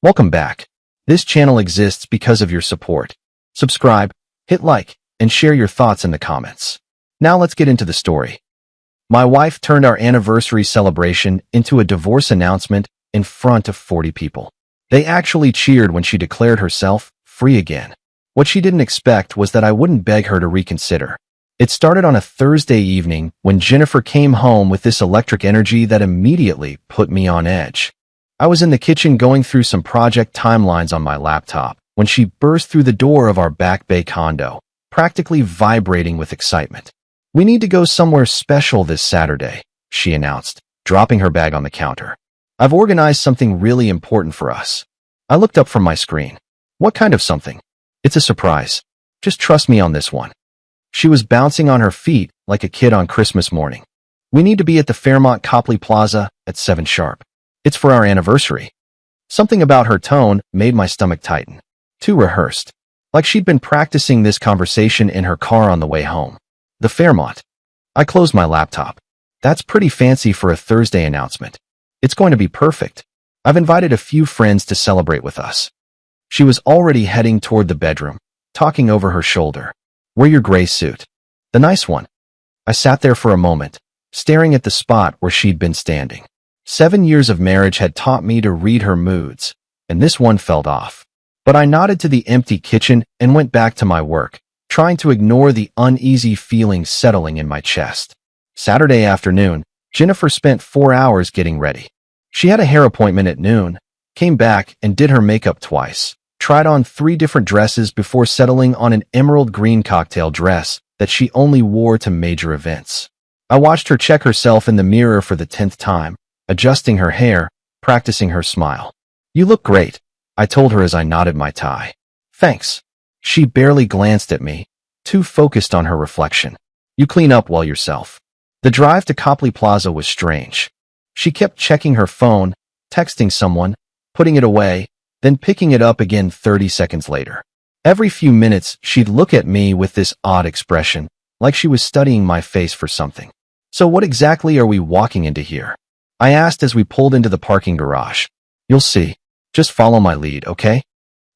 Welcome back. This channel exists because of your support. Subscribe, hit like, and share your thoughts in the comments. Now let's get into the story. My wife turned our anniversary celebration into a divorce announcement in front of 40 people. They actually cheered when she declared herself free again. What she didn't expect was that I wouldn't beg her to reconsider. It started on a Thursday evening when Jennifer came home with this electric energy that immediately put me on edge. I was in the kitchen going through some project timelines on my laptop when she burst through the door of our Back Bay condo, practically vibrating with excitement. "We need to go somewhere special this Saturday," she announced, dropping her bag on the counter. "I've organized something really important for us." I looked up from my screen. "What kind of something?" "It's a surprise. Just trust me on this one." She was bouncing on her feet like a kid on Christmas morning. "We need to be at the Fairmont Copley Plaza at 7 sharp. It's for our anniversary." Something about her tone made my stomach tighten. Too rehearsed. Like she'd been practicing this conversation in her car on the way home. The Fairmont. I closed my laptop. That's pretty fancy for a Thursday announcement. It's going to be perfect. I've invited a few friends to celebrate with us. She was already heading toward the bedroom, talking over her shoulder. "Wear your gray suit. The nice one." I sat there for a moment, staring at the spot where she'd been standing. 7 years of marriage had taught me to read her moods, and this one felt off. But I nodded to the empty kitchen and went back to my work, trying to ignore the uneasy feeling settling in my chest. Saturday afternoon, Jennifer spent 4 hours getting ready. She had a hair appointment at noon, came back and did her makeup twice, tried on 3 different dresses before settling on an emerald green cocktail dress that she only wore to major events. I watched her check herself in the mirror for the 10th time, adjusting her hair, practicing her smile. "You look great," I told her as I knotted my tie. "Thanks." She barely glanced at me, too focused on her reflection. "You clean up well yourself." The drive to Copley Plaza was strange. She kept checking her phone, texting someone, putting it away, then picking it up again 30 seconds later. Every few minutes, she'd look at me with this odd expression, like she was studying my face for something. "So what exactly are we walking into here?" I asked as we pulled into the parking garage. "You'll see. Just follow my lead, okay?"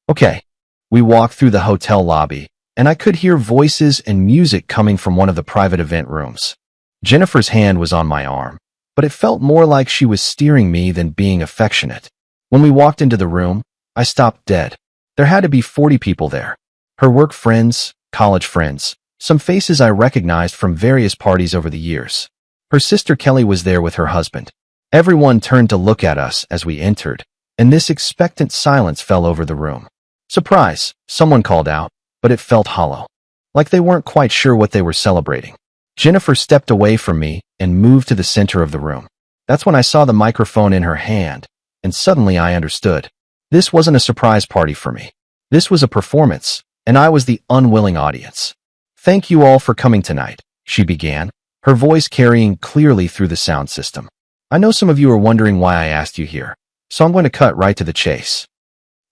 "Okay." We walked through the hotel lobby, and I could hear voices and music coming from one of the private event rooms. Jennifer's hand was on my arm, but it felt more like she was steering me than being affectionate. When we walked into the room, I stopped dead. There had to be 40 people there. Her work friends, college friends, some faces I recognized from various parties over the years. Her sister Kelly was there with her husband. Everyone turned to look at us as we entered, and this expectant silence fell over the room. "Surprise," someone called out, but it felt hollow. Like they weren't quite sure what they were celebrating. Jennifer stepped away from me and moved to the center of the room. That's when I saw the microphone in her hand, and suddenly I understood. This wasn't a surprise party for me. This was a performance, and I was the unwilling audience. "Thank you all for coming tonight," she began, her voice carrying clearly through the sound system. "I know some of you are wondering why I asked you here, so I'm going to cut right to the chase."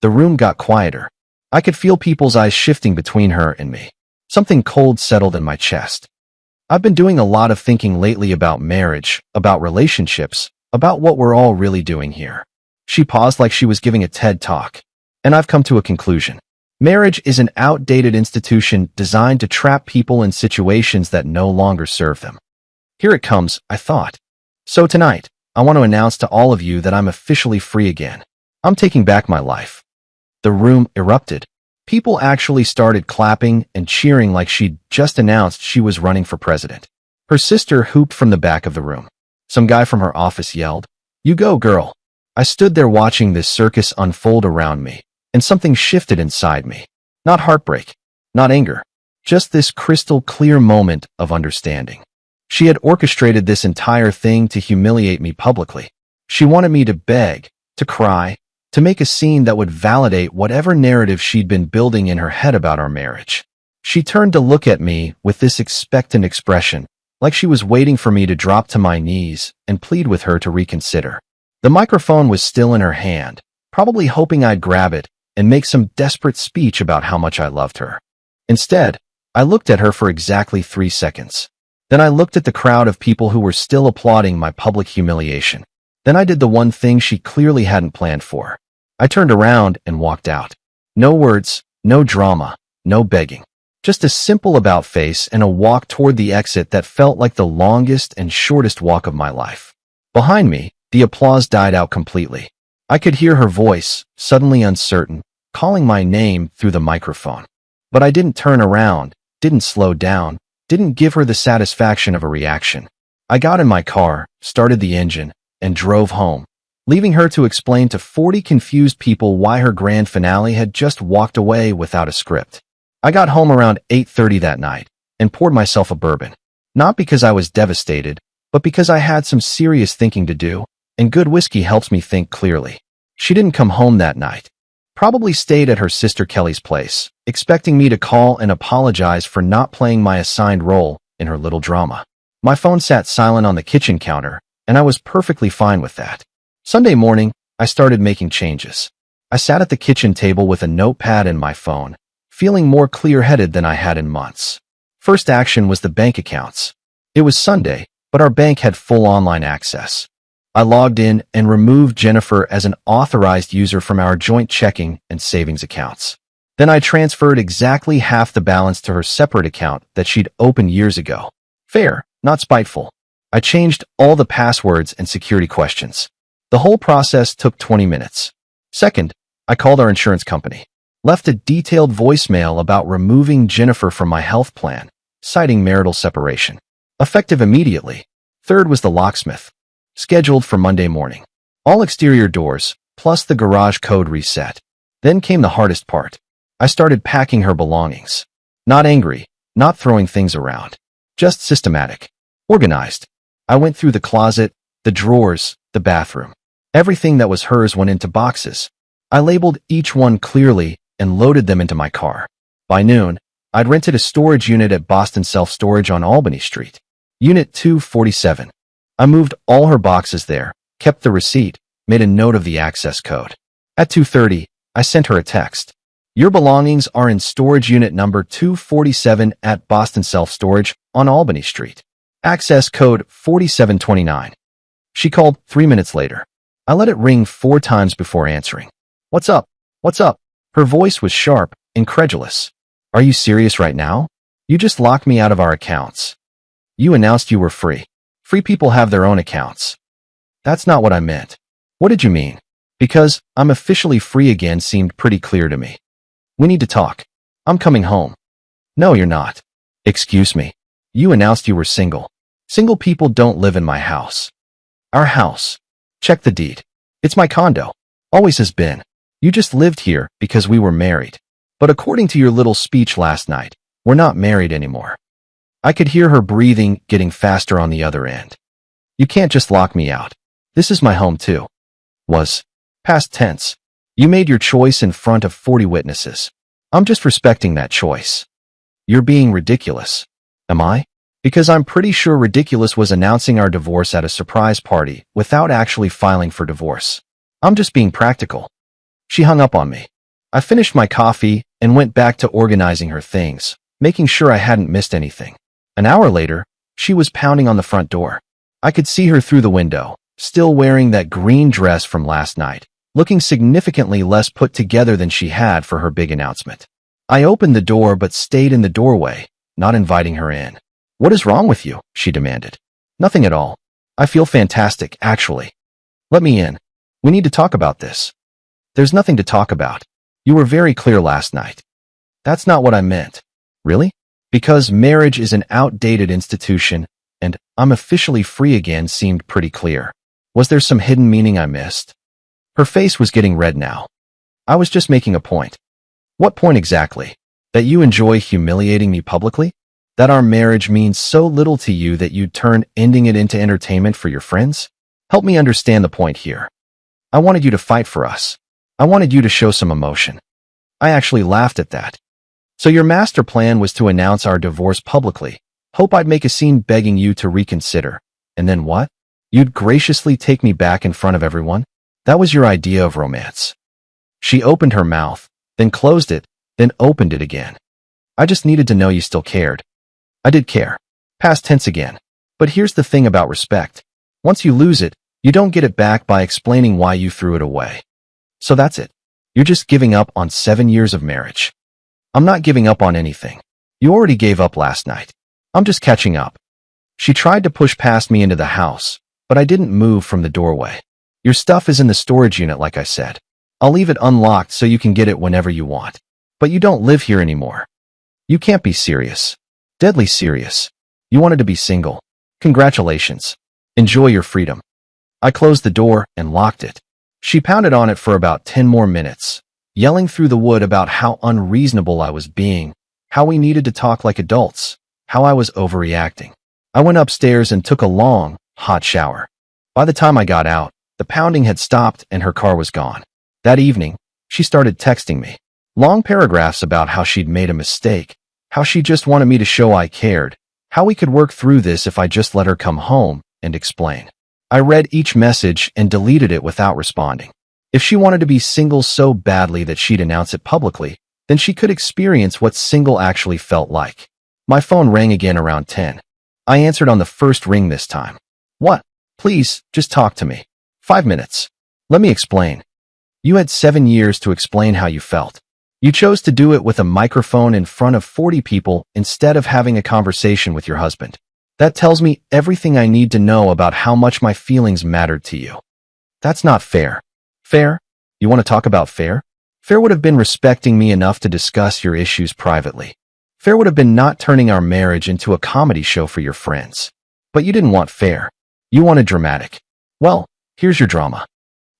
The room got quieter. I could feel people's eyes shifting between her and me. Something cold settled in my chest. I've been doing a lot of thinking lately about marriage, about relationships, about what we're all really doing here. She paused like she was giving a TED Talk, and I've come to a conclusion. Marriage is an outdated institution designed to trap people in situations that no longer serve them. Here it comes, I thought. So tonight, I want to announce to all of you that I'm officially free again. I'm taking back my life. The room erupted. People actually started clapping and cheering like she'd just announced she was running for president. Her sister hooped from the back of the room. Some guy from her office yelled, "You go, girl." I stood there watching this circus unfold around me, and something shifted inside me. Not heartbreak, not anger, just this crystal clear moment of understanding. She had orchestrated this entire thing to humiliate me publicly. She wanted me to beg, to cry, to make a scene that would validate whatever narrative she'd been building in her head about our marriage. She turned to look at me with this expectant expression, like she was waiting for me to drop to my knees and plead with her to reconsider. The microphone was still in her hand, probably hoping I'd grab it and make some desperate speech about how much I loved her. Instead, I looked at her for exactly 3 seconds. Then I looked at the crowd of people who were still applauding my public humiliation. Then I did the one thing she clearly hadn't planned for. I turned around and walked out. No words, no drama, no begging. Just a simple about-face and a walk toward the exit that felt like the longest and shortest walk of my life. Behind me, the applause died out completely. I could hear her voice, suddenly uncertain, calling my name through the microphone. But I didn't turn around, didn't slow down, didn't give her the satisfaction of a reaction. I got in my car, started the engine, and drove home, leaving her to explain to 40 confused people why her grand finale had just walked away without a script. I got home around 8:30 that night and poured myself a bourbon. Not because I was devastated, but because I had some serious thinking to do, and good whiskey helps me think clearly. She didn't come home that night. Probably stayed at her sister Kelly's place, expecting me to call and apologize for not playing my assigned role in her little drama. My phone sat silent on the kitchen counter, and I was perfectly fine with that. Sunday morning, I started making changes. I sat at the kitchen table with a notepad and my phone, feeling more clear-headed than I had in months. First action was the bank accounts. It was Sunday, but our bank had full online access. I logged in and removed Jennifer as an authorized user from our joint checking and savings accounts. Then I transferred exactly half the balance to her separate account that she'd opened years ago. Fair, not spiteful. I changed all the passwords and security questions. The whole process took 20 minutes. Second, I called our insurance company. Left a detailed voicemail about removing Jennifer from my health plan, citing marital separation. Effective immediately. Third was the locksmith. Scheduled for Monday morning. All exterior doors, plus the garage code reset. Then came the hardest part. I started packing her belongings. Not angry, not throwing things around. Just systematic. Organized. I went through the closet, the drawers, the bathroom. Everything that was hers went into boxes. I labeled each one clearly and loaded them into my car. By noon, I'd rented a storage unit at Boston Self Storage on Albany Street. Unit 247. I moved all her boxes there, kept the receipt, made a note of the access code. At 2:30, I sent her a text. Your belongings are in storage unit number 247 at Boston Self Storage on Albany Street. Access code 4729. She called 3 minutes later. I let it ring 4 times before answering. What's up? What's up? Her voice was sharp, incredulous. Are you serious right now? You just locked me out of our accounts. You announced you were free. Free people have their own accounts. That's not what I meant. What did you mean? Because I'm officially free again seemed pretty clear to me. We need to talk. I'm coming home. No, you're not. Excuse me. You announced you were single. Single people don't live in my house. Our house. Check the deed. It's my condo. Always has been. You just lived here because we were married. But according to your little speech last night, we're not married anymore. I could hear her breathing getting faster on the other end. You can't just lock me out. This is my home too. Was. Past tense. You made your choice in front of 40 witnesses. I'm just respecting that choice. You're being ridiculous. Am I? Because I'm pretty sure ridiculous was announcing our divorce at a surprise party without actually filing for divorce. I'm just being practical. She hung up on me. I finished my coffee and went back to organizing her things, making sure I hadn't missed anything. An hour later, she was pounding on the front door. I could see her through the window, still wearing that green dress from last night, looking significantly less put together than she had for her big announcement. I opened the door but stayed in the doorway, not inviting her in. What is wrong with you? She demanded. Nothing at all. I feel fantastic, actually. Let me in. We need to talk about this. There's nothing to talk about. You were very clear last night. That's not what I meant. Really? Because marriage is an outdated institution, and I'm officially free again seemed pretty clear. Was there some hidden meaning I missed? Her face was getting red now. I was just making a point. What point exactly? That you enjoy humiliating me publicly? That our marriage means so little to you that you'd turn ending it into entertainment for your friends? Help me understand the point here. I wanted you to fight for us. I wanted you to show some emotion. I actually laughed at that. So your master plan was to announce our divorce publicly, hope I'd make a scene begging you to reconsider, and then what? You'd graciously take me back in front of everyone? That was your idea of romance. She opened her mouth, then closed it, then opened it again. I just needed to know you still cared. I did care. Past tense again. But here's the thing about respect. Once you lose it, you don't get it back by explaining why you threw it away. So that's it. You're just giving up on 7 years of marriage. I'm not giving up on anything. You already gave up last night. I'm just catching up. She tried to push past me into the house, but I didn't move from the doorway. Your stuff is in the storage unit, like I said. I'll leave it unlocked so you can get it whenever you want. But you don't live here anymore. You can't be serious. Deadly serious. You wanted to be single. Congratulations. Enjoy your freedom. I closed the door and locked it. She pounded on it for about 10 more minutes, yelling through the wood about how unreasonable I was being, how we needed to talk like adults, how I was overreacting. I went upstairs and took a long, hot shower. By the time I got out, the pounding had stopped and her car was gone. That evening, she started texting me. Long paragraphs about how she'd made a mistake, how she just wanted me to show I cared, how we could work through this if I just let her come home and explain. I read each message and deleted it without responding. If she wanted to be single so badly that she'd announce it publicly, then she could experience what single actually felt like. My phone rang again around 10. I answered on the first ring this time. What? Please, just talk to me. 5 minutes. Let me explain. You had 7 years to explain how you felt. You chose to do it with a microphone in front of 40 people instead of having a conversation with your husband. That tells me everything I need to know about how much my feelings mattered to you. That's not fair. Fair? You want to talk about fair? Fair would have been respecting me enough to discuss your issues privately. Fair would have been not turning our marriage into a comedy show for your friends. But you didn't want fair. You wanted dramatic. Well, here's your drama.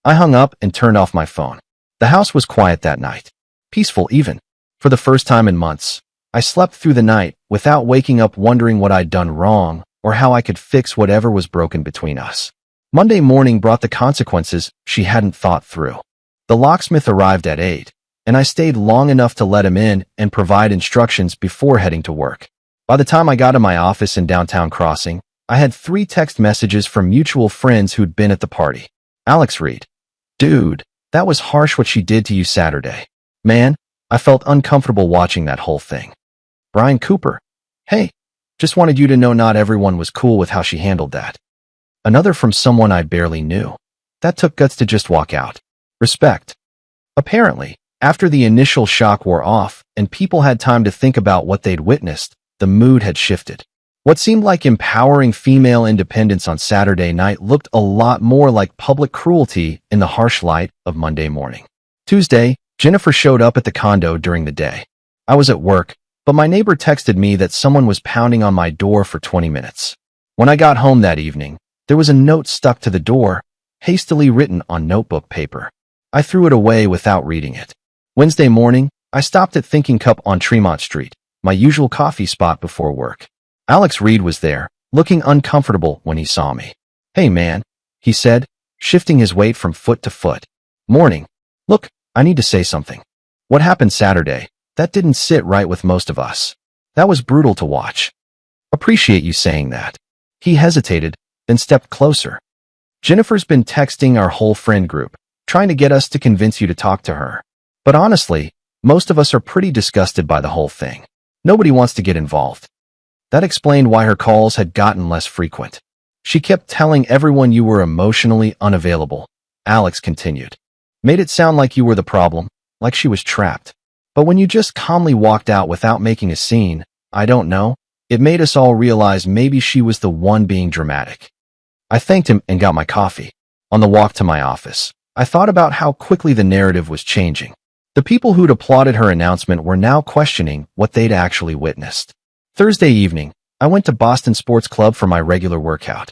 I hung up and turned off my phone. The house was quiet that night. Peaceful even. For the first time in months, I slept through the night without waking up wondering what I'd done wrong or how I could fix whatever was broken between us. Monday morning brought the consequences she hadn't thought through. The locksmith arrived at 8, and I stayed long enough to let him in and provide instructions before heading to work. By the time I got to my office in downtown Crossing, I had 3 text messages from mutual friends who'd been at the party. Alex Reed. Dude, that was harsh what she did to you Saturday. Man, I felt uncomfortable watching that whole thing. Brian Cooper. Hey, just wanted you to know not everyone was cool with how she handled that. Another from someone I barely knew. That took guts to just walk out. Respect. Apparently, after the initial shock wore off and people had time to think about what they'd witnessed, the mood had shifted. What seemed like empowering female independence on Saturday night looked a lot more like public cruelty in the harsh light of Monday morning. Tuesday, Jennifer showed up at the condo during the day. I was at work, but my neighbor texted me that someone was pounding on my door for 20 minutes. When I got home that evening, there was a note stuck to the door, hastily written on notebook paper. I threw it away without reading it. Wednesday morning, I stopped at Thinking Cup on Tremont Street, my usual coffee spot before work. Alex Reed was there, looking uncomfortable when he saw me. Hey man, he said, shifting his weight from foot to foot. Morning. Look, I need to say something. What happened Saturday, that didn't sit right with most of us. That was brutal to watch. Appreciate you saying that. He hesitated, then stepped closer. Jennifer's been texting our whole friend group, trying to get us to convince you to talk to her. But honestly, most of us are pretty disgusted by the whole thing. Nobody wants to get involved. That explained why her calls had gotten less frequent. She kept telling everyone you were emotionally unavailable. Alex continued. Made it sound like you were the problem, like she was trapped. But when you just calmly walked out without making a scene, I don't know, it made us all realize maybe she was the one being dramatic. I thanked him and got my coffee. On the walk to my office, I thought about how quickly the narrative was changing. The people who'd applauded her announcement were now questioning what they'd actually witnessed. Thursday evening, I went to Boston Sports Club for my regular workout.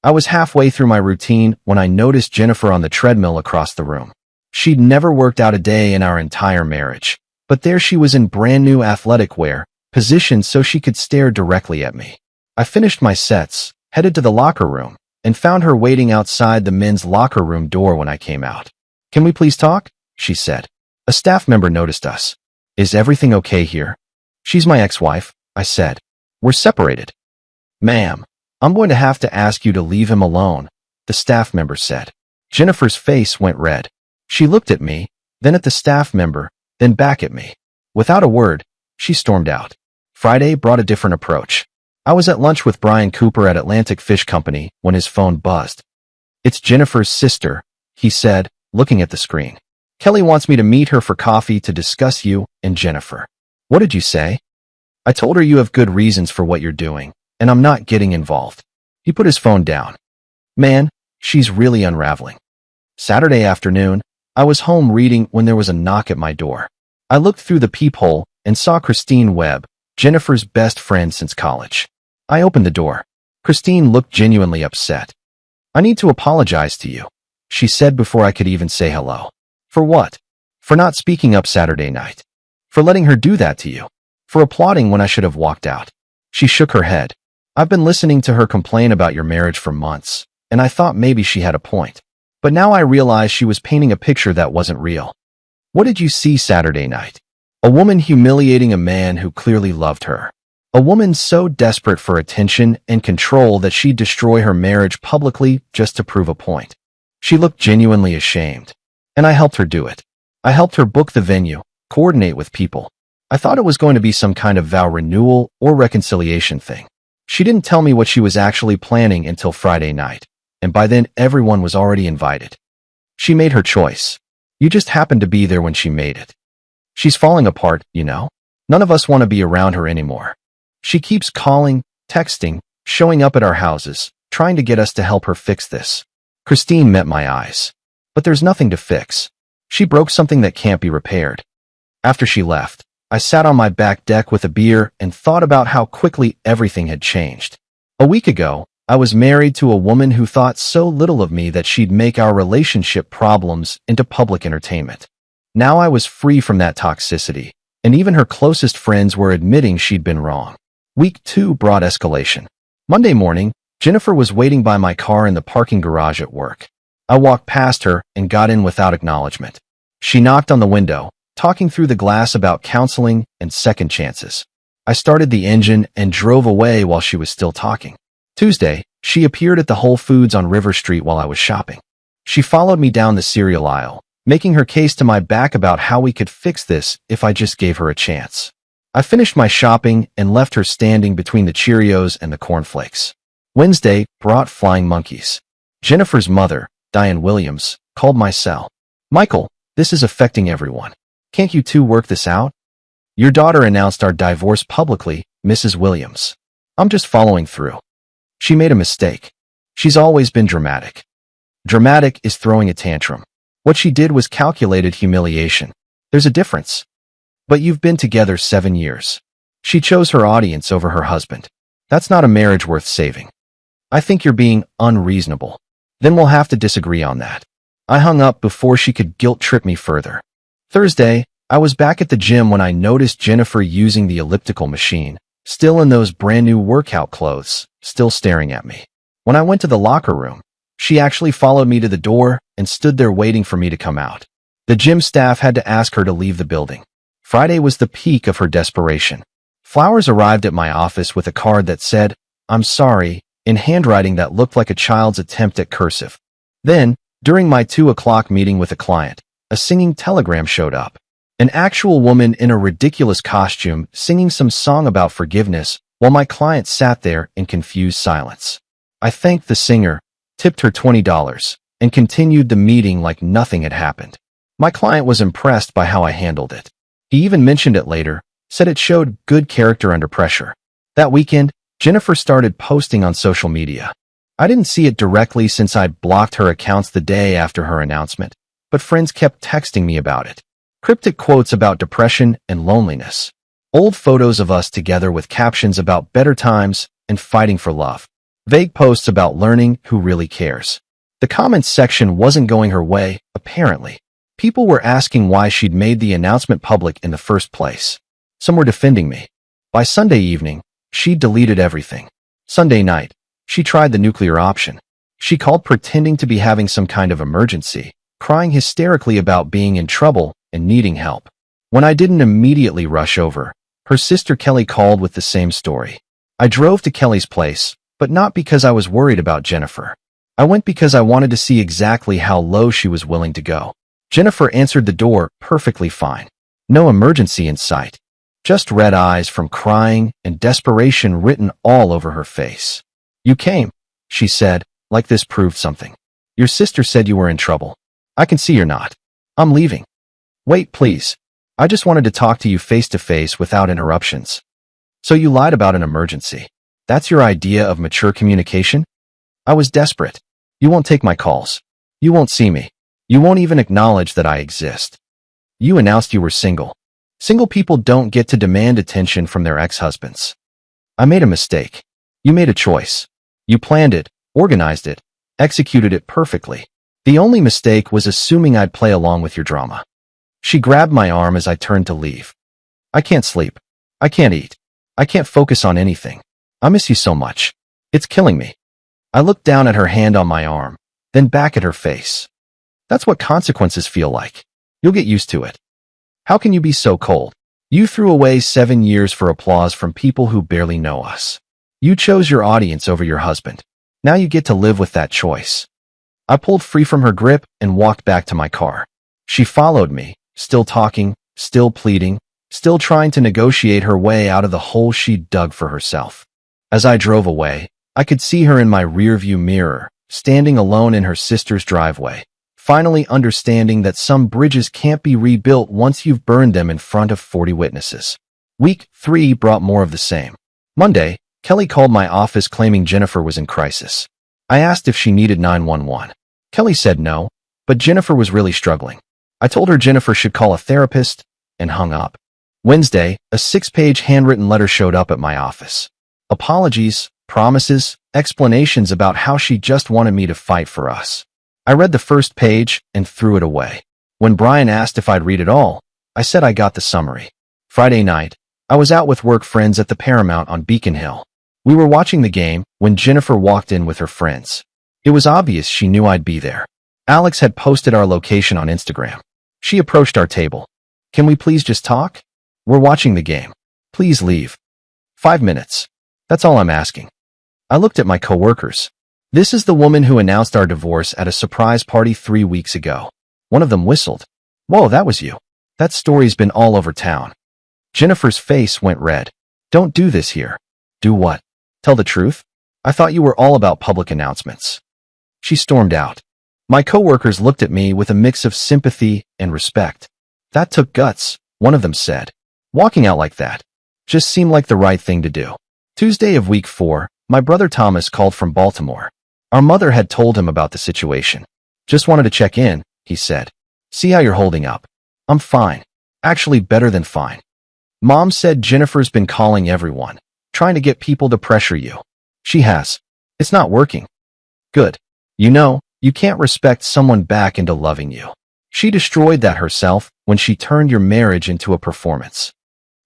I was halfway through my routine when I noticed Jennifer on the treadmill across the room. She'd never worked out a day in our entire marriage, but there she was in brand new athletic wear, positioned so she could stare directly at me. I finished my sets, headed to the locker room, and found her waiting outside the men's locker room door when I came out. Can we please talk? She said. A staff member noticed us. Is everything okay here? She's my ex-wife, I said. We're separated. Ma'am, I'm going to have to ask you to leave him alone, the staff member said. Jennifer's face went red. She looked at me, then at the staff member, then back at me. Without a word, she stormed out. Friday brought a different approach. I was at lunch with Brian Cooper at Atlantic Fish Company when his phone buzzed. It's Jennifer's sister, he said, looking at the screen. Kelly wants me to meet her for coffee to discuss you and Jennifer. What did you say? I told her you have good reasons for what you're doing, and I'm not getting involved. He put his phone down. Man, she's really unraveling. Saturday afternoon, I was home reading when there was a knock at my door. I looked through the peephole and saw Christine Webb, Jennifer's best friend since college. I opened the door. Christine looked genuinely upset. I need to apologize to you, she said before I could even say hello. For what? For not speaking up Saturday night. For letting her do that to you. For applauding when I should have walked out. She shook her head. I've been listening to her complain about your marriage for months, and I thought maybe she had a point. But now I realize she was painting a picture that wasn't real. What did you see Saturday night? A woman humiliating a man who clearly loved her. A woman so desperate for attention and control that she'd destroy her marriage publicly just to prove a point. She looked genuinely ashamed. And I helped her do it. I helped her book the venue, coordinate with people. I thought it was going to be some kind of vow renewal or reconciliation thing. She didn't tell me what she was actually planning until Friday night, and by then everyone was already invited. She made her choice. You just happened to be there when she made it. She's falling apart, you know? None of us want to be around her anymore. She keeps calling, texting, showing up at our houses, trying to get us to help her fix this. Christine met my eyes. But there's nothing to fix. She broke something that can't be repaired. After she left, I sat on my back deck with a beer and thought about how quickly everything had changed. A week ago, I was married to a woman who thought so little of me that she'd make our relationship problems into public entertainment. Now I was free from that toxicity, and even her closest friends were admitting she'd been wrong. Week 2 brought escalation. Monday morning, Jennifer was waiting by my car in the parking garage at work. I walked past her and got in without acknowledgement. She knocked on the window, talking through the glass about counseling and second chances. I started the engine and drove away while she was still talking. Tuesday, she appeared at the Whole Foods on River Street while I was shopping. She followed me down the cereal aisle, making her case to my back about how we could fix this if I just gave her a chance. I finished my shopping and left her standing between the Cheerios and the cornflakes. Wednesday brought flying monkeys. Jennifer's mother, Diane Williams, called my cell. Michael, this is affecting everyone. Can't you two work this out? Your daughter announced our divorce publicly, Mrs. Williams. I'm just following through. She made a mistake. She's always been dramatic. Dramatic is throwing a tantrum. What she did was calculated humiliation. There's a difference. But you've been together 7 years. She chose her audience over her husband. That's not a marriage worth saving. I think you're being unreasonable. Then we'll have to disagree on that. I hung up before she could guilt-trip me further. Thursday, I was back at the gym when I noticed Jennifer using the elliptical machine, still in those brand-new workout clothes, still staring at me. When I went to the locker room, she actually followed me to the door and stood there waiting for me to come out. The gym staff had to ask her to leave the building. Friday was the peak of her desperation. Flowers arrived at my office with a card that said, "I'm sorry," in handwriting that looked like a child's attempt at cursive. Then, during my 2 o'clock meeting with a client, a singing telegram showed up. An actual woman in a ridiculous costume singing some song about forgiveness while my client sat there in confused silence. I thanked the singer, tipped her $20, and continued the meeting like nothing had happened. My client was impressed by how I handled it. He even mentioned it later, said it showed good character under pressure. That weekend, Jennifer started posting on social media. I didn't see it directly since I'd blocked her accounts the day after her announcement, but friends kept texting me about it. Cryptic quotes about depression and loneliness. Old photos of us together with captions about better times and fighting for love. Vague posts about learning who really cares. The comments section wasn't going her way, apparently. People were asking why she'd made the announcement public in the first place. Some were defending me. By Sunday evening, she'd deleted everything. Sunday night, she tried the nuclear option. She called pretending to be having some kind of emergency, crying hysterically about being in trouble and needing help. When I didn't immediately rush over, her sister Kelly called with the same story. I drove to Kelly's place, but not because I was worried about Jennifer. I went because I wanted to see exactly how low she was willing to go. Jennifer answered the door perfectly fine. No emergency in sight. Just red eyes from crying and desperation written all over her face. "You came," she said, like this proved something. "Your sister said you were in trouble. I can see you're not. I'm leaving." Wait, please. I just wanted to talk to you face to face without interruptions. So you lied about an emergency. That's your idea of mature communication? I was desperate. You won't take my calls. You won't see me. You won't even acknowledge that I exist. You announced you were single. Single people don't get to demand attention from their ex-husbands. I made a mistake. You made a choice. You planned it, organized it, executed it perfectly. The only mistake was assuming I'd play along with your drama. She grabbed my arm as I turned to leave. I can't sleep. I can't eat. I can't focus on anything. I miss you so much. It's killing me. I looked down at her hand on my arm, then back at her face. That's what consequences feel like. You'll get used to it. How can you be so cold? You threw away 7 years for applause from people who barely know us. You chose your audience over your husband. Now you get to live with that choice. I pulled free from her grip and walked back to my car. She followed me, still talking, still pleading, still trying to negotiate her way out of the hole she'd dug for herself. As I drove away, I could see her in my rearview mirror, standing alone in her sister's driveway, finally understanding that some bridges can't be rebuilt once you've burned them in front of 40 witnesses. Week 3 brought more of the same. Monday, Kelly called my office claiming Jennifer was in crisis. I asked if she needed 911. Kelly said no, but Jennifer was really struggling. I told her Jennifer should call a therapist and hung up. Wednesday, a 6-page handwritten letter showed up at my office. Apologies, promises, explanations about how she just wanted me to fight for us. I read the first page and threw it away. When Brian asked if I'd read it all, I said I got the summary. Friday night, I was out with work friends at the Paramount on Beacon Hill. We were watching the game when Jennifer walked in with her friends. It was obvious she knew I'd be there. Alex had posted our location on Instagram. She approached our table. Can we please just talk? We're watching the game. Please leave. 5 minutes. That's all I'm asking. I looked at my coworkers. This is the woman who announced our divorce at a surprise party 3 weeks ago. One of them whistled. Whoa, that was you. That story's been all over town. Jennifer's face went red. Don't do this here. Do what? Tell the truth? I thought you were all about public announcements. She stormed out. My coworkers looked at me with a mix of sympathy and respect. That took guts, one of them said. Walking out like that just seemed like the right thing to do. Tuesday of week 4, my brother Thomas called from Baltimore. Our mother had told him about the situation. Just wanted to check in, he said. See how you're holding up. I'm fine. Actually better than fine. Mom said Jennifer's been calling everyone, trying to get people to pressure you. She has. It's not working. Good. You know, you can't respect someone back into loving you. She destroyed that herself when she turned your marriage into a performance.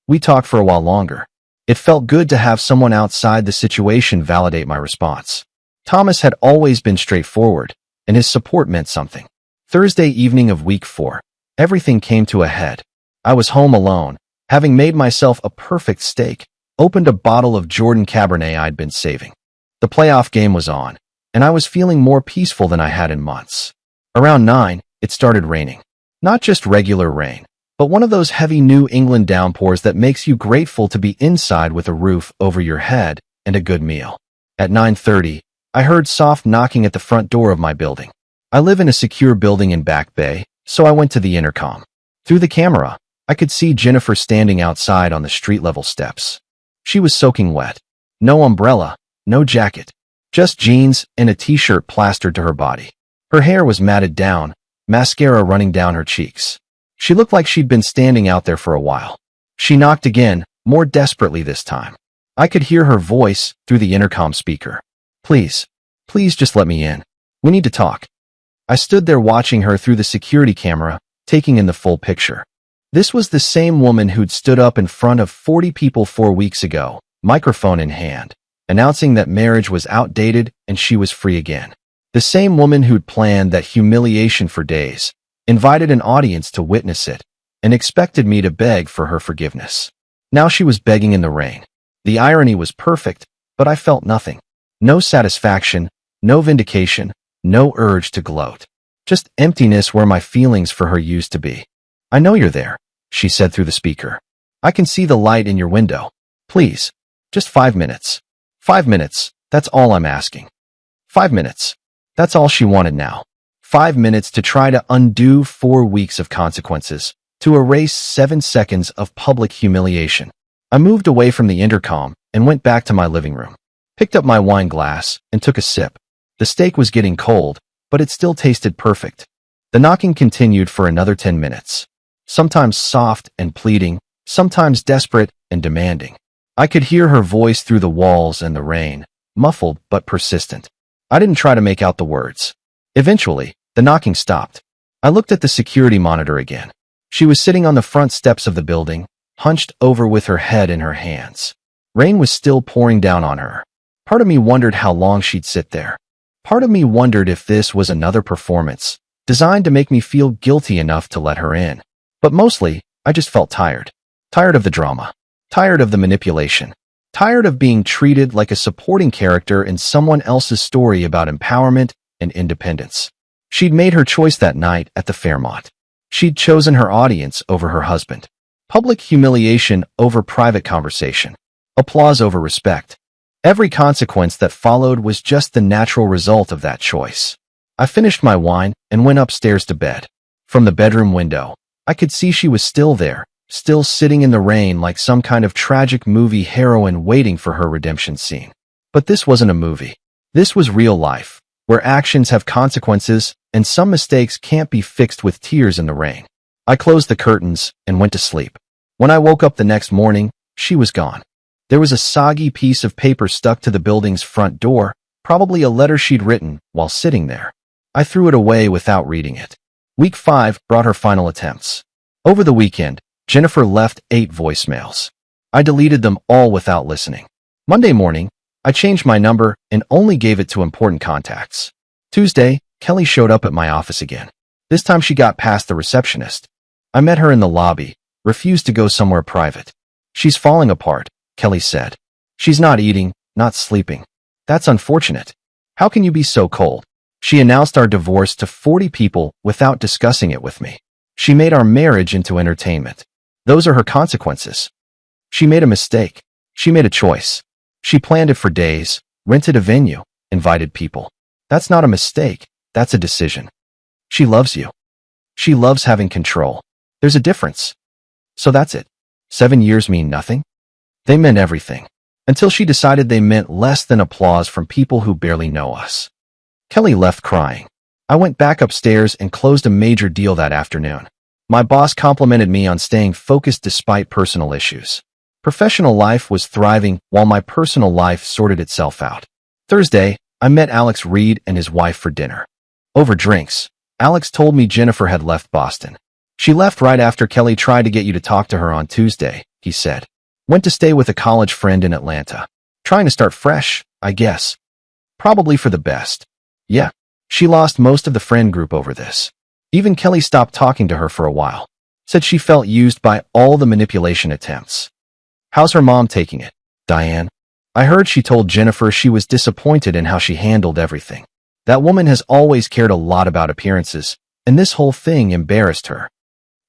We talked for a while longer. It felt good to have someone outside the situation validate my response. Thomas had always been straightforward, and his support meant something. Thursday evening of week 4, everything came to a head. I was home alone, having made myself a perfect steak, opened a bottle of Jordan Cabernet I'd been saving. The playoff game was on, and I was feeling more peaceful than I had in months. Around 9, it started raining. Not just regular rain, but one of those heavy New England downpours that makes you grateful to be inside with a roof over your head and a good meal. At 9:30, I heard soft knocking at the front door of my building. I live in a secure building in Back Bay, so I went to the intercom. Through the camera, I could see Jennifer standing outside on the street-level steps. She was soaking wet. No umbrella, no jacket, just jeans and a t-shirt plastered to her body. Her hair was matted down, mascara running down her cheeks. She looked like she'd been standing out there for a while. She knocked again, more desperately this time. I could hear her voice through the intercom speaker. Please, please just let me in. We need to talk. I stood there watching her through the security camera, taking in the full picture. This was the same woman who'd stood up in front of 40 people 4 weeks ago, microphone in hand, announcing that marriage was outdated and she was free again. The same woman who'd planned that humiliation for days, invited an audience to witness it, and expected me to beg for her forgiveness. Now she was begging in the rain. The irony was perfect, but I felt nothing. No satisfaction, no vindication, no urge to gloat. Just emptiness where my feelings for her used to be. I know you're there, she said through the speaker. I can see the light in your window. Please, just 5 minutes. 5 minutes, that's all I'm asking. 5 minutes. That's all she wanted now. 5 minutes to try to undo 4 weeks of consequences, to erase 7 seconds of public humiliation. I moved away from the intercom and went back to my living room, picked up my wine glass, and took a sip. The steak was getting cold, but it still tasted perfect. The knocking continued for another 10 minutes, sometimes soft and pleading, sometimes desperate and demanding. I could hear her voice through the walls and the rain, muffled but persistent. I didn't try to make out the words. Eventually, the knocking stopped. I looked at the security monitor again. She was sitting on the front steps of the building, hunched over with her head in her hands. Rain was still pouring down on her. Part of me wondered how long she'd sit there. Part of me wondered if this was another performance, designed to make me feel guilty enough to let her in. But mostly, I just felt tired. Tired of the drama. Tired of the manipulation. Tired of being treated like a supporting character in someone else's story about empowerment and independence. She'd made her choice that night at the Fairmont. She'd chosen her audience over her husband. Public humiliation over private conversation. Applause over respect. Every consequence that followed was just the natural result of that choice. I finished my wine and went upstairs to bed. From the bedroom window, I could see she was still there, still sitting in the rain like some kind of tragic movie heroine waiting for her redemption scene. But this wasn't a movie. This was real life, where actions have consequences and some mistakes can't be fixed with tears in the rain. I closed the curtains and went to sleep. When I woke up the next morning, she was gone. There was a soggy piece of paper stuck to the building's front door, probably a letter she'd written while sitting there. I threw it away without reading it. Week 5 brought her final attempts. Over the weekend, Jennifer left 8 voicemails. I deleted them all without listening. Monday morning, I changed my number and only gave it to important contacts. Tuesday, Kelly showed up at my office again. This time she got past the receptionist. I met her in the lobby, refused to go somewhere private. She's falling apart, Kelly said. She's not eating, not sleeping. That's unfortunate. How can you be so cold? She announced our divorce to 40 people without discussing it with me. She made our marriage into entertainment. Those are her consequences. She made a mistake. She made a choice. She planned it for days, rented a venue, invited people. That's not a mistake. That's a decision. She loves you. She loves having control. There's a difference. So that's it. 7 years mean nothing? They meant everything. Until she decided they meant less than applause from people who barely know us. Kelly left crying. I went back upstairs and closed a major deal that afternoon. My boss complimented me on staying focused despite personal issues. Professional life was thriving while my personal life sorted itself out. Thursday, I met Alex Reed and his wife for dinner. Over drinks, Alex told me Jennifer had left Boston. She left right after Kelly tried to get you to talk to her on Tuesday, he said. Went to stay with a college friend in Atlanta. Trying to start fresh, I guess. Probably for the best. Yeah, she lost most of the friend group over this. Even Kelly stopped talking to her for a while. Said she felt used by all the manipulation attempts. How's her mom taking it, Diane? I heard she told Jennifer she was disappointed in how she handled everything. That woman has always cared a lot about appearances, and this whole thing embarrassed her.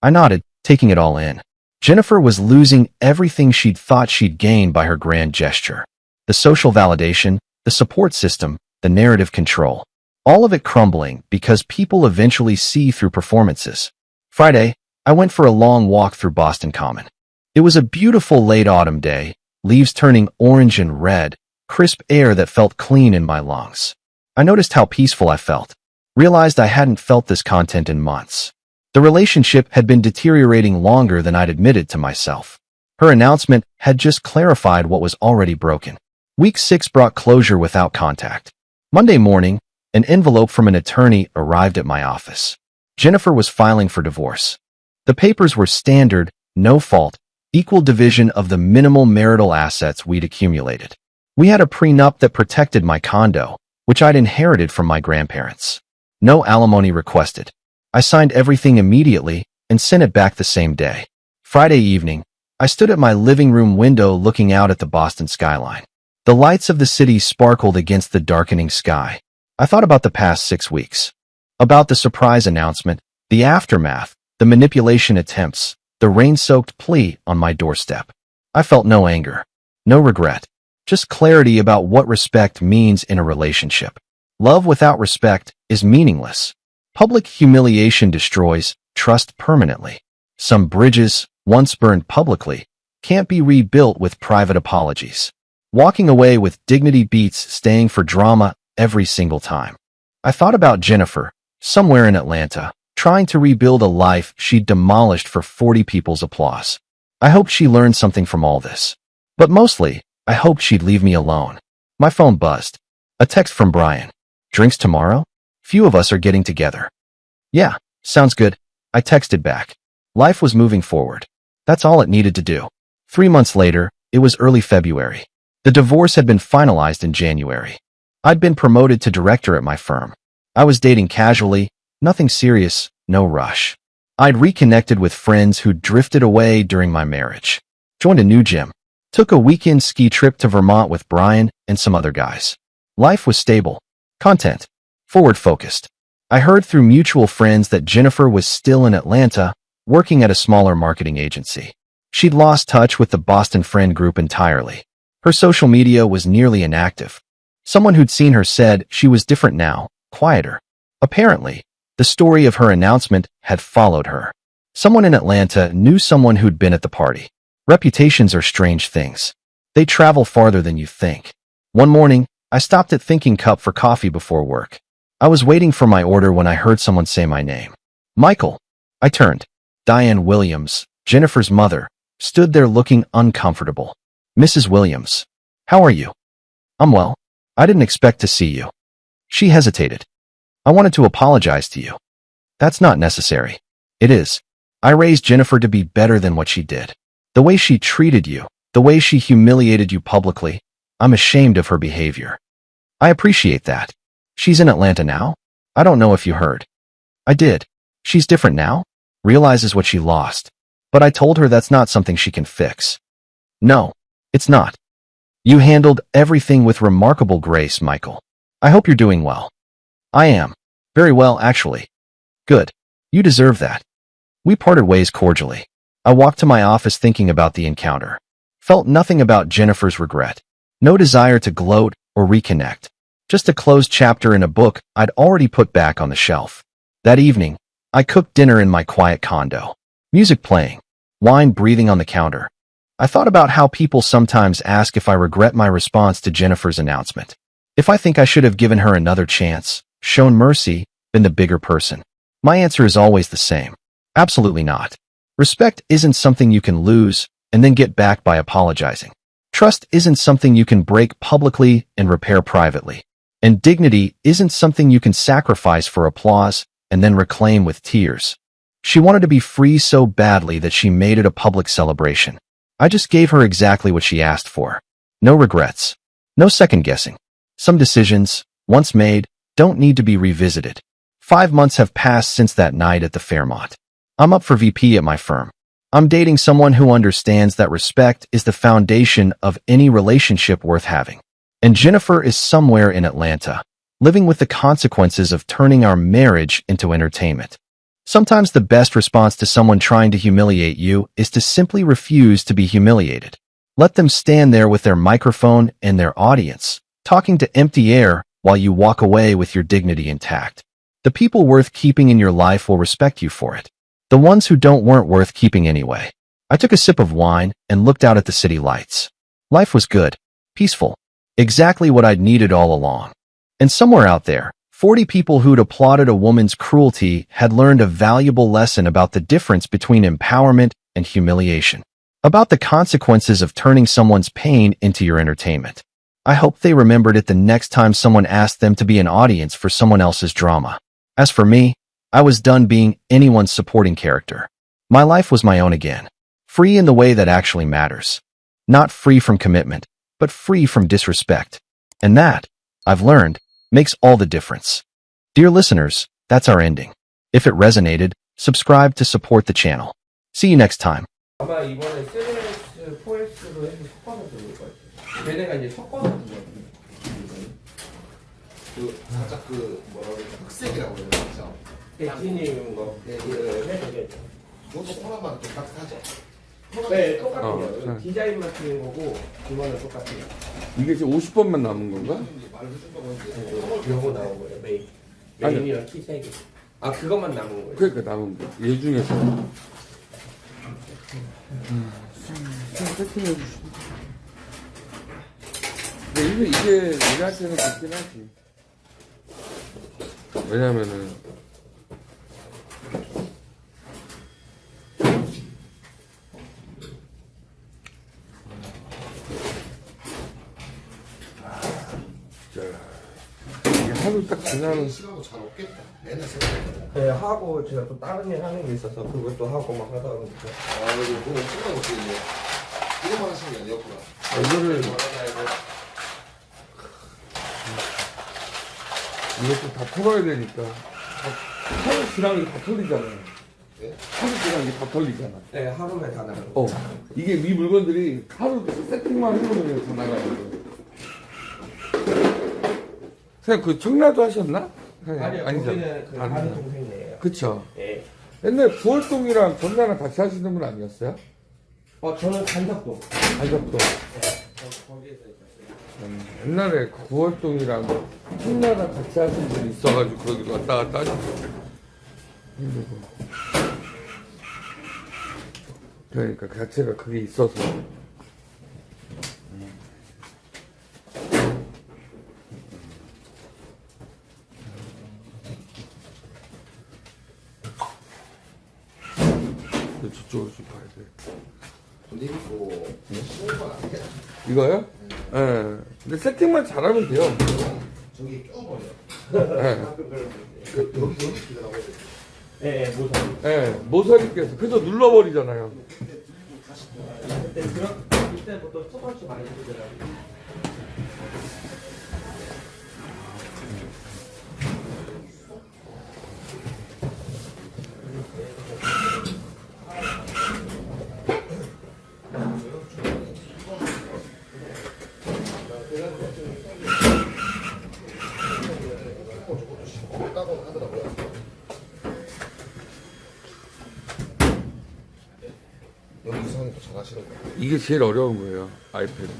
I nodded, taking it all in. Jennifer was losing everything she'd thought she'd gained by her grand gesture. The social validation, the support system, the narrative control. All of it crumbling because people eventually see through performances. Friday, I went for a long walk through Boston Common. It was a beautiful late autumn day, leaves turning orange and red, crisp air that felt clean in my lungs. I noticed how peaceful I felt. Realized I hadn't felt this content in months. The relationship had been deteriorating longer than I'd admitted to myself. Her announcement had just clarified what was already broken. Week 6 brought closure without contact. Monday morning, an envelope from an attorney arrived at my office. Jennifer was filing for divorce. The papers were standard, no fault, equal division of the minimal marital assets we'd accumulated. We had a prenup that protected my condo, which I'd inherited from my grandparents. No alimony requested. I signed everything immediately and sent it back the same day. Friday evening, I stood at my living room window looking out at the Boston skyline. The lights of the city sparkled against the darkening sky. I thought about the past 6 weeks. About the surprise announcement, the aftermath, the manipulation attempts, the rain-soaked plea on my doorstep. I felt no anger, no regret, just clarity about what respect means in a relationship. Love without respect is meaningless. Public humiliation destroys trust permanently. Some bridges, once burned publicly, can't be rebuilt with private apologies. Walking away with dignity beats staying for drama every single time. I thought about Jennifer, somewhere in Atlanta, trying to rebuild a life she'd demolished for 40 people's applause. I hoped she learned something from all this. But mostly, I hoped she'd leave me alone. My phone buzzed. A text from Brian. Drinks tomorrow? Few of us are getting together. Yeah, sounds good. I texted back. Life was moving forward. That's all it needed to do. 3 months later, it was early February. The divorce had been finalized in January. I'd been promoted to director at my firm. I was dating casually, nothing serious, no rush. I'd reconnected with friends who'd drifted away during my marriage. Joined a new gym. Took a weekend ski trip to Vermont with Brian and some other guys. Life was stable. Content. Forward-focused. I heard through mutual friends that Jennifer was still in Atlanta, working at a smaller marketing agency. She'd lost touch with the Boston friend group entirely. Her social media was nearly inactive. Someone who'd seen her said she was different now, quieter. Apparently, the story of her announcement had followed her. Someone in Atlanta knew someone who'd been at the party. Reputations are strange things. They travel farther than you think. One morning, I stopped at Thinking Cup for coffee before work. I was waiting for my order when I heard someone say my name. Michael. I turned. Diane Williams, Jennifer's mother, stood there looking uncomfortable. Mrs. Williams. How are you? I'm well. I didn't expect to see you. She hesitated. I wanted to apologize to you. That's not necessary. It is. I raised Jennifer to be better than what she did. The way she treated you, the way she humiliated you publicly, I'm ashamed of her behavior. I appreciate that. She's in Atlanta now? I don't know if you heard. I did. She's different now? Realizes what she lost. But I told her that's not something she can fix. No, it's not. You handled everything with remarkable grace, Michael. I hope you're doing well. I am. Very well, actually. Good. You deserve that. We parted ways cordially. I walked to my office thinking about the encounter. Felt nothing about Jennifer's regret. No desire to gloat or reconnect. Just a closed chapter in a book I'd already put back on the shelf. That evening, I cooked dinner in my quiet condo. Music playing. Wine breathing on the counter. I thought about how people sometimes ask if I regret my response to Jennifer's announcement. If I think I should have given her another chance, shown mercy, been the bigger person. My answer is always the same. Absolutely not. Respect isn't something you can lose and then get back by apologizing. Trust isn't something you can break publicly and repair privately. And dignity isn't something you can sacrifice for applause and then reclaim with tears. She wanted to be free so badly that she made it a public celebration. I just gave her exactly what she asked for. No regrets. No second guessing. Some decisions, once made, don't need to be revisited. 5 months have passed since that night at the Fairmont. I'm up for VP at my firm. I'm dating someone who understands that respect is the foundation of any relationship worth having. And Jennifer is somewhere in Atlanta, living with the consequences of turning our marriage into entertainment. Sometimes the best response to someone trying to humiliate you is to simply refuse to be humiliated. Let them stand there with their microphone and their audience, talking to empty air while you walk away with your dignity intact. The people worth keeping in your life will respect you for it. The ones who don't weren't worth keeping anyway. I took a sip of wine and looked out at the city lights. Life was good, peaceful, exactly what I'd needed all along. And somewhere out there, 40 people who'd applauded a woman's cruelty had learned a valuable lesson about the difference between empowerment and humiliation. About the consequences of turning someone's pain into your entertainment. I hope they remembered it the next time someone asked them to be an audience for someone else's drama. As for me, I was done being anyone's supporting character. My life was my own again. Free in the way that actually matters. Not free from commitment, but free from disrespect. And that, I've learned, makes all the difference. Dear listeners, that's our ending. If it resonated, subscribe to support the channel. See you next time. 아마 이번에 3S, 4S로 해서 섞어서 들어올 것 같아요. 걔네가 이제 섞어서 들어거든요. 그 살짝 그 뭐라 그래 흑색이라고 그래요, 그렇죠? 대진이는 거. 네, 해야겠죠. 그것도 코너만 좀 따뜻하죠. 네, 똑같아요. 디자인만 틀린 거고, 그거는 똑같아요. 이게 지금 50번만 남은 건가? 말을 해준다고 했는데 요거 나온 거예요, 메인이랑 키 3개. 아, 그것만 남은 거예요. 그러니까 남은 거. 얘 중에서 좀 세팅해 주시면. 근데 이게 우리한테는 좋긴 하지. 왜냐면은 이게 하루 딱 지나는 시간도 잘 없겠다. 맨날 생각해. 네, 하고 제가 또 다른 일 하는 게 있어서 그것도 하고 막 하다 보니까. 아, 이거 그거 엄청나게 어떻게 이제 이것만 하시는 게 아니었구나. 이거를 이것도 다 털어야 되니까 하루 지나면 다 털리잖아요. 네? 하루 지나면 다 털리잖아. 네, 하루에 다 나가는 거. 이게 이 물건들이 하루 세팅만 해보면 다 나가는 거예요. 선생님 그 청라도 하셨나? 아니요, 거기는 그 아니죠. 아는 동생이에요. 그쵸. 예. 옛날 부월동이랑 전나랑 같이 하시는 분 아니었어요? 저는 간석도. 아직도. 거기에서 있었어요. 옛날에 구월동이랑 청라랑 같이 하신 분이 있어가지고 거기도 왔다 갔다 하셨어요. 힘들고. 그러니까 그 자체가 그게 있어서. 저쪽으로 좀 봐야 돼. 근데 이거 쉬운 건 아니야? 이거요? 예. 근데 세팅만 잘하면 돼요. 저기 껴버려. 예. 여기 기다라고 해야 돼. 네, 모성. 예. 모서리 껴서. 그래서 눌러버리잖아요. 이때부터 수건수 많이 쓰더라고요. 없다고 하더라고요. 여기 이상하니까 잘 하시는 거예요. 이게 제일 어려운 거예요. 아이패드.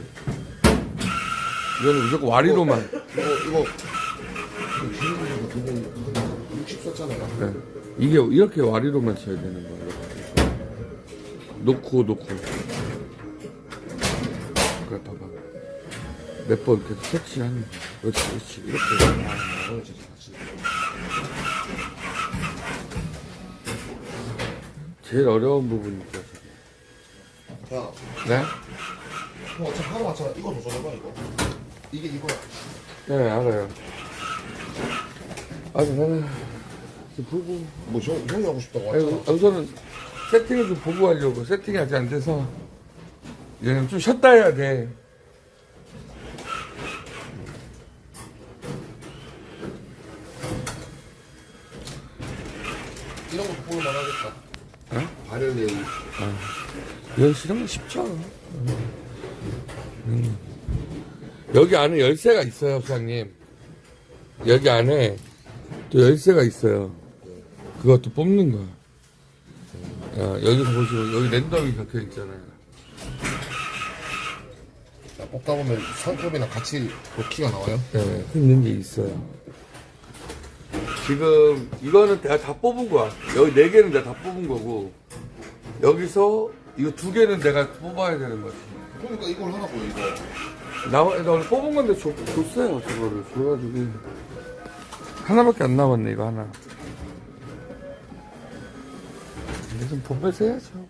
이거는 무조건 와리로만. 이거 굉장히 60 썼잖아요. 네. 이게 이렇게 와리로만 쳐야 되는 거예요. 놓고. 그래, 봐봐. 몇 번 계속 터치하는 거야. 그렇지. 이렇게. 오늘 진짜 같이. 제일 어려운 부분이죠. 야, 네? 형 어차피 하루 왔잖아. 이거 도전해봐 이거. 이게 이거야. 네, 알아요. 나는 보고. 뭐 형이 하고 싶다고 아니, 왔잖아. 우선은 세팅을 좀 보고 하려고. 세팅이 아직 안 돼서. 얘는 좀 쉬었다 해야 돼. 이런 것도 볼만 하겠다. 어? 발열 내용. 이런 실험은 쉽죠. 여기 안에 열쇠가 있어요, 부장님. 여기 안에 또 열쇠가 있어요. 그것도 뽑는 거야. 여기서 보시고, 여기 랜덤이 적혀 있잖아요. 야, 뽑다 보면 상품이랑 같이 그 키가 나와요. 네, 있는 게 있어요. 지금, 이거는 내가 다 뽑은 거야. 여기 4개는 내가 다 뽑은 거고, 여기서 이거 2개는 내가 뽑아야 되는 거지. 그러니까 이걸 하라고요 이거. 나 오늘 뽑은 건데 줬어요, 저거를. 줘가지고. 하나밖에 안 남았네, 이거 하나. 이제 좀 보면서 해야죠.